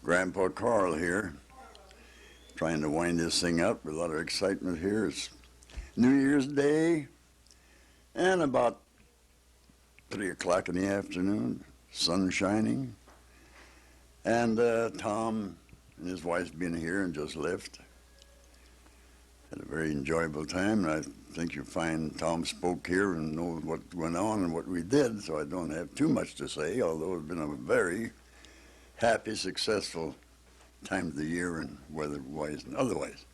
Grandpa Carl here, trying to wind this thing up with a lot of excitement here. It's New Year's Day, and about 3 o'clock in the afternoon, sun shining, and Tom and his wife been here and just left. Had a very enjoyable time, and I think you'll find Tom spoke here and knows what went on and what we did, so I don't have too much to say, although it's been a very happy, successful time of the year and weather-wise and otherwise.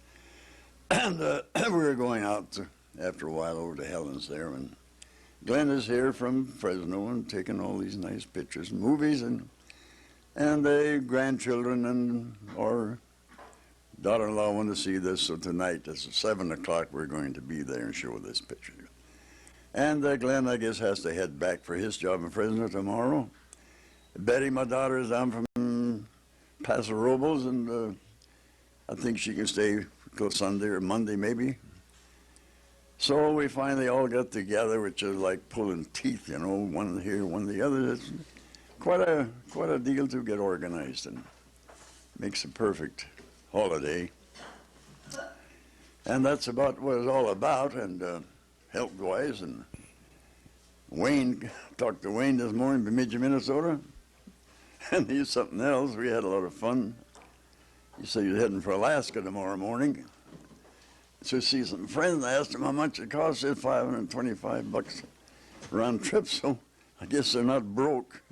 And we were going out after a while over to Helen's there, and Glenn is here from Fresno and taking all these nice pictures and movies, and the grandchildren and our daughter-in-law want to see this, so tonight at 7 o'clock we're going to be there and show this picture. And Glenn, I guess, has to head back for his job in Fresno tomorrow. Betty, my daughter, is down from Paso Robles, and I think she can stay till Sunday or Monday maybe. So we finally all got together, which is like pulling teeth, you know, one here, one the other. It's quite a deal to get organized, and makes a perfect holiday. And that's about what it's all about, and health-wise. And Wayne, talked to Wayne this morning, Bemidji, Minnesota, and he's something else. We had a lot of fun. He said he was heading for Alaska tomorrow morning to see some friends. I asked him how much it cost. He said $525 round trip, so I guess they're not broke.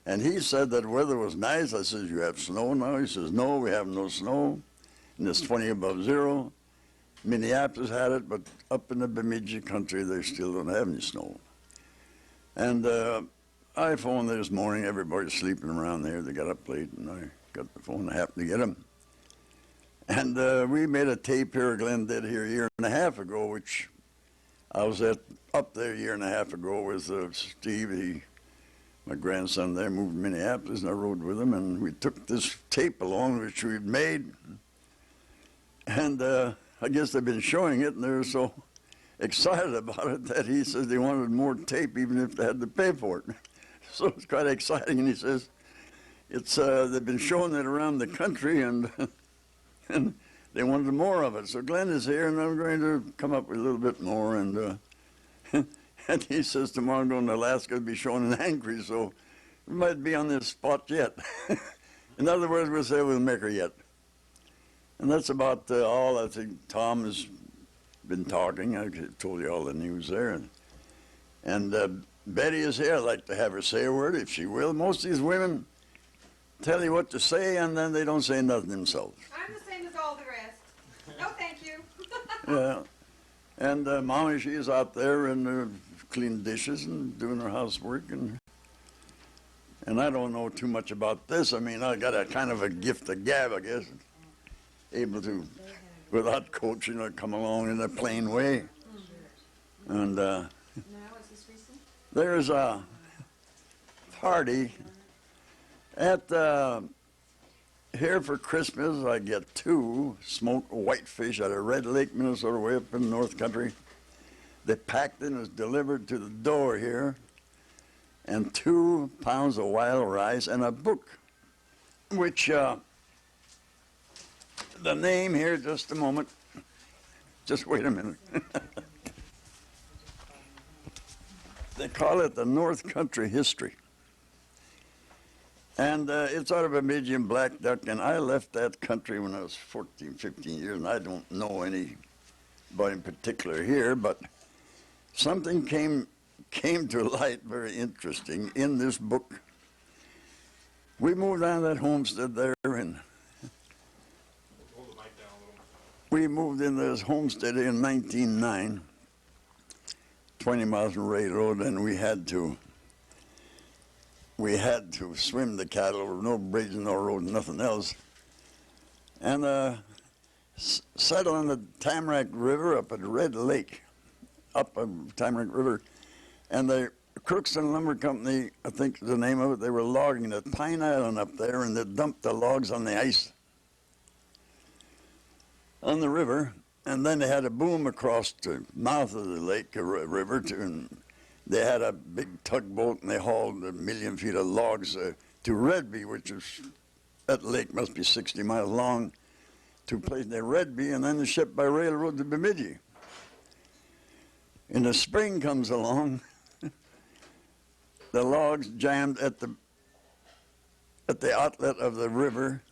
And he said that weather was nice. I said, you have snow now? He says, no, we have no snow, and it's 20 above zero. Minneapolis had it, but up in the Bemidji country, they still don't have any snow. And I phoned this morning. Everybody's sleeping around there. They got up late, and I got the phone. I happened to get them. And we made a tape here, Glenn did here a year and a half ago, which I was up there a year and a half ago with Steve, my grandson there, moved to Minneapolis, and I rode with him, and we took this tape along, which we'd made. And I guess they've been showing it, and they're so excited about it that he says they wanted more tape, even if they had to pay for it. So it's quite exciting, and he says they've been showing it around the country, and and they wanted more of it. So Glenn is here, and I'm going to come up with a little bit more, and and he says tomorrow I'm going to Alaska to be shown in Anchorage, so we might be on this spot yet. In other words, we'll say we'll make her yet. And that's about all. I think Tom has been talking. I told you all the news there. And Betty is here. I'd like to have her say a word, if she will. Most of these women tell you what to say, and then they don't say nothing themselves. I'm the same as all the rest. No, thank you. Yeah. And Mommy, she's out there and cleaning dishes and doing her housework. And I don't know too much about this. I mean, I got a kind of a gift of gab, I guess. Able to, without coaching, come along in a plain way. And there's a party at here for Christmas. I get 2 smoked whitefish out of Red Lake, Minnesota, way up in the North Country. They packed in, was delivered to the door here, and 2 pounds of wild rice and a book, which the name here, just a moment. Just wait a minute. They call it the North Country History. And it's out of Bemidji and Black Duck, and I left that country when I was 14, 15 years, and I don't know anybody in particular here, but something came to light very interesting in this book. We moved on that homestead there, and we moved in this homestead in 1909, 20 miles from Ray Road, and we had to swim the cattle. There were no bridge, no road, nothing else. And settle on the Tamarack River up at Red Lake, up on Tamarack River. And the Crookston Lumber Company, I think is the name of it, they were logging at Pine Island up there, and they dumped the logs on the ice on the river. And then they had a boom across the mouth of the lake, river, and they had a big tugboat, and they hauled 1 million feet of logs to Redby, which is that lake must be 60 miles long, to a place near Redby, and then the ship by railroad to Bemidji. In the spring comes along, the logs jammed at the outlet of the river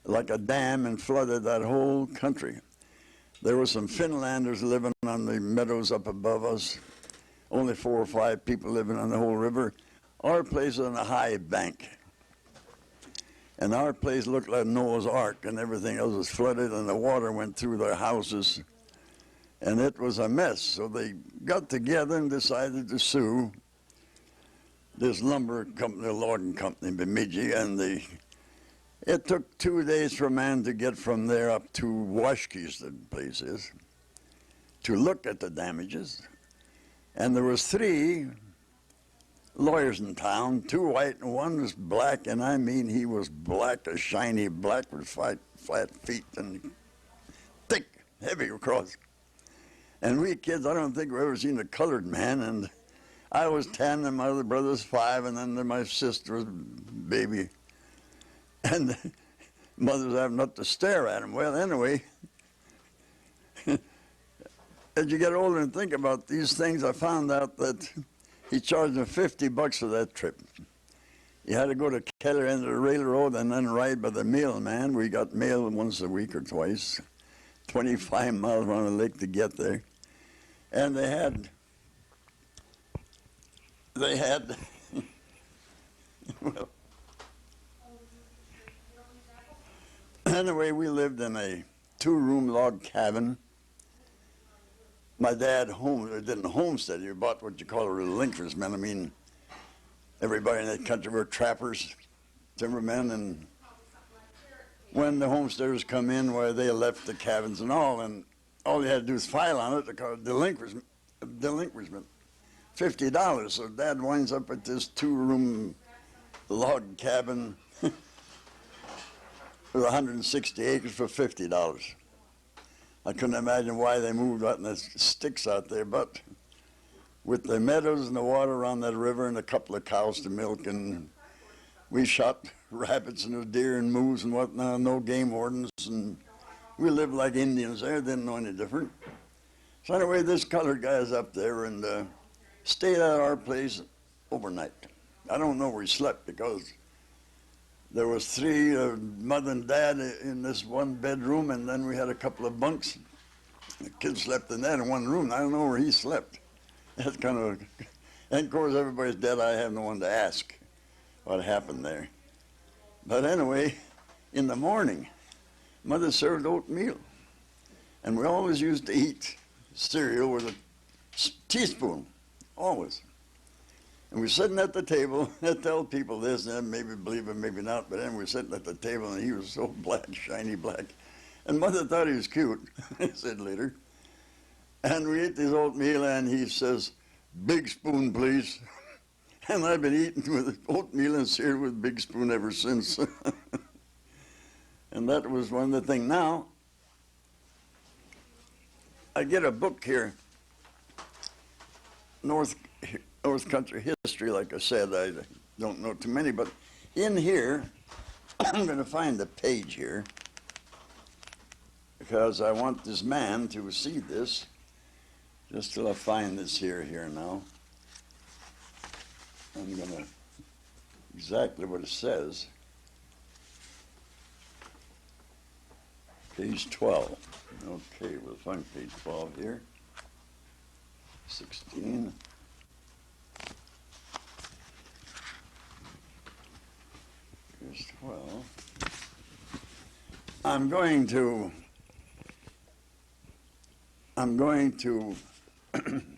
like a dam and flooded that whole country. There were some Finlanders living on the meadows up above us, only 4 or 5 people living on the whole river. Our place was on a high bank. And our place looked like Noah's Ark, and everything else was flooded, and the water went through their houses. And it was a mess. So they got together and decided to sue this lumber company, the logging company in Bemidji, and it took 2 days for a man to get from there up to Washkis, the place is, to look at the damages. And there was 3 lawyers in town, 2 white and 1 was black, and I mean he was black, a shiny black with flat feet and thick, heavy across. And we kids, I don't think we've ever seen a colored man, and I was 10 and my other brother was 5, and then my sister was a baby. And mothers have not to stare at him. Well, anyway, as you get older and think about these things, I found out that he charged him $50 for that trip. You had to go to Keller end of the railroad and then ride by the mailman. We got mail once a week or twice, 25 miles around the lake to get there. And they had, well, anyway, we lived in a 2-room log cabin. My dad didn't homestead. He bought what you call a relinquishment. I mean, everybody in that country were trappers, timbermen, and when the homesteaders come in, where they left the cabins and all you had to do is file on it to call it delinquishment, $50. So Dad winds up at this 2-room log cabin with 160 acres for $50. I couldn't imagine why they moved out in the sticks out there, but with the meadows and the water around that river and a couple of cows to milk, and we shot rabbits and deer and moose and whatnot, no game wardens, and we lived like Indians there, didn't know any different. So anyway, this colored guy is up there and stayed at our place overnight. I don't know where he slept because there was 3, mother and dad in this 1 bedroom, and then we had a couple of bunks. The kids slept in that in 1 room. I don't know where he slept. That's kind of, and of course everybody's dead. I have no one to ask what happened there. But anyway, in the morning, Mother served oatmeal, and we always used to eat cereal with a teaspoon, always. And we're sitting at the table. I tell people this, and maybe believe it, maybe not, but then we're sitting at the table, and he was so black, shiny black. And Mother thought he was cute, I said later. And we ate this oatmeal, and he says, "Big spoon, please." And I've been eating with oatmeal and cereal with big spoon ever since. And that was one of the things. Now, I get a book here, North Country History, like I said. I don't know too many, but in here, I'm going to find a page here because I want this man to see this, just till I find this here now. I'm going to, exactly what it says. Page 12. Okay, we'll find page 12 here. 16. Here's 12. I'm going to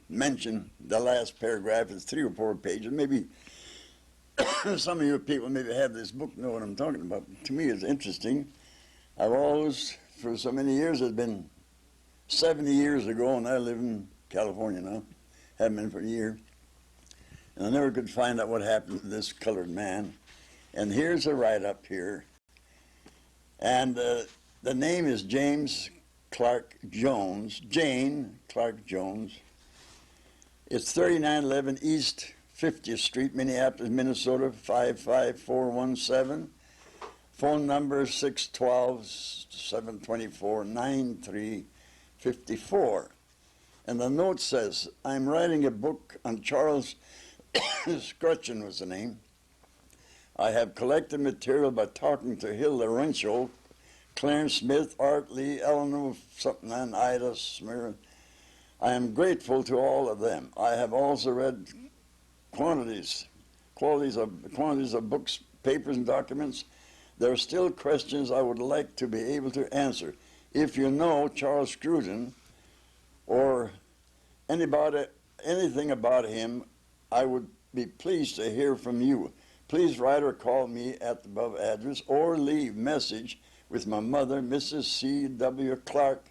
mention the last paragraph. It's 3 or 4 pages. Maybe some of you people maybe have this book, know what I'm talking about. To me, it's interesting. I've always, for so many years, it's been 70 years ago, and I live in California now. Haven't been for a year. And I never could find out what happened to this colored man. And here's a write-up here. And the name is James Clark Jones, Jane Clark Jones. It's 3911 East 50th Street, Minneapolis, Minnesota, 55417. Phone number 612-724-9354. And the note says, I'm writing a book on Charles Scrutcheon was the name. I have collected material by talking to Hilda Renshaw, Clarence Smith, Art Lee, Eleanor something, and Ida Smear. I am grateful to all of them. I have also read quantities of books, papers, and documents. There are still questions I would like to be able to answer. If you know Charles Scrutcheon or anything about him, I would be pleased to hear from you. Please write or call me at the above address or leave message with my mother, Mrs. C.W. Clark,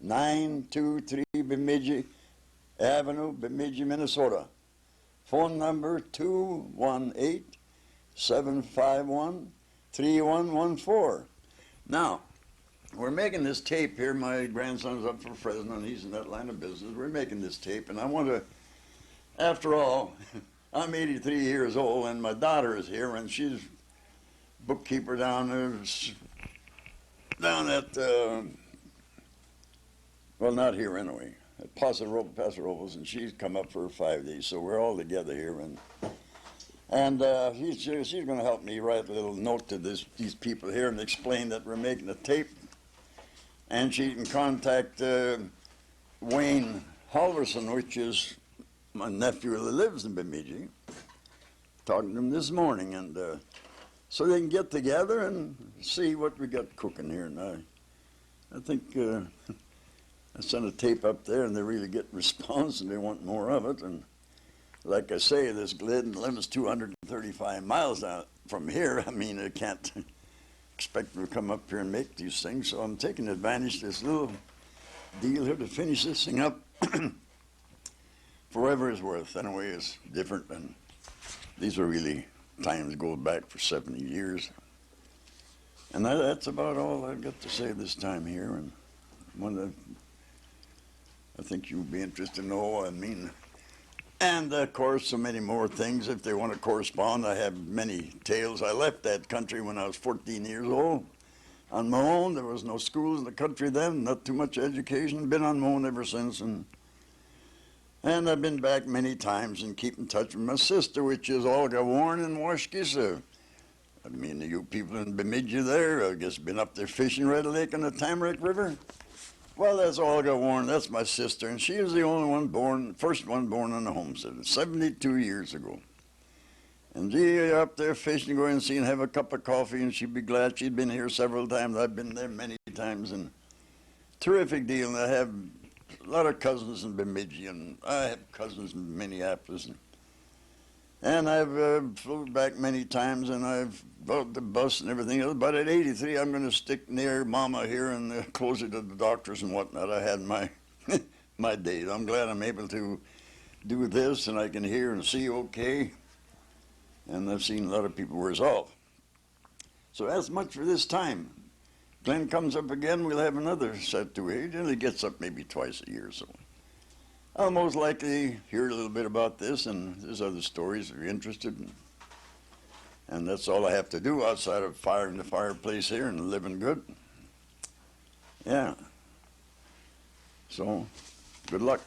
923 Bemidji Avenue, Bemidji, Minnesota. Phone number 218-751-3114. Now, we're making this tape here. My grandson's up for president, and he's in that line of business. We're making this tape, and I want to, after all, I'm 83 years old, and my daughter is here, and she's bookkeeper down there, down at, well, not here anyway, at Paso Robles, and she's come up for 5 days, so we're all together here, and she's going to help me write a little note to these people here and explain that we're making a tape, and she can contact Wayne Halverson, which is my nephew that lives in Bemidji, talking to him this morning, and so they can get together and see what we got cooking here. And I think I sent a tape up there, and they really get response, and they want more of it. And like I say, this Glidden is 235 miles out from here. I mean, I can't expect them to come up here and make these things, so I'm taking advantage of this little deal here to finish this thing up. Forever is worth, anyway, is different, and these are really times go back for 70 years. And that's about all I've got to say this time here, and I think you'll be interested to know, I mean, and of course so many more things if they want to correspond. I have many tales. I left that country when I was 14 years old on my own. There was no schools in the country then, not too much education. Been on my own ever since, and I've been back many times and keep in touch with my sister, which is Olga Warren in Washkisa. I mean, you people in Bemidji there, I guess been up there fishing Red Lake on the Tamarack River. Well, that's Olga Warren, that's my sister, and she was the only one born, first one born on the homestead, 72 years ago. And she up there fishing, go in and see and have a cup of coffee, and she'd be glad. She'd been here several times. I've been there many times, and terrific deal. And I have a lot of cousins in Bemidji, and I have cousins in Minneapolis. And I've flown back many times, and I've bought the bus and everything else. But at 83, I'm going to stick near Mama here and closer to the doctors and whatnot. I had my my days. I'm glad I'm able to do this, and I can hear and see okay. And I've seen a lot of people resolve. So that's much for this time. Glenn comes up again, we'll have another set to it. He only gets up maybe twice a year, so I'll most likely hear a little bit about this, and there's other stories if you're interested in. And that's all I have to do outside of firing the fireplace here and living good. Yeah. So, good luck.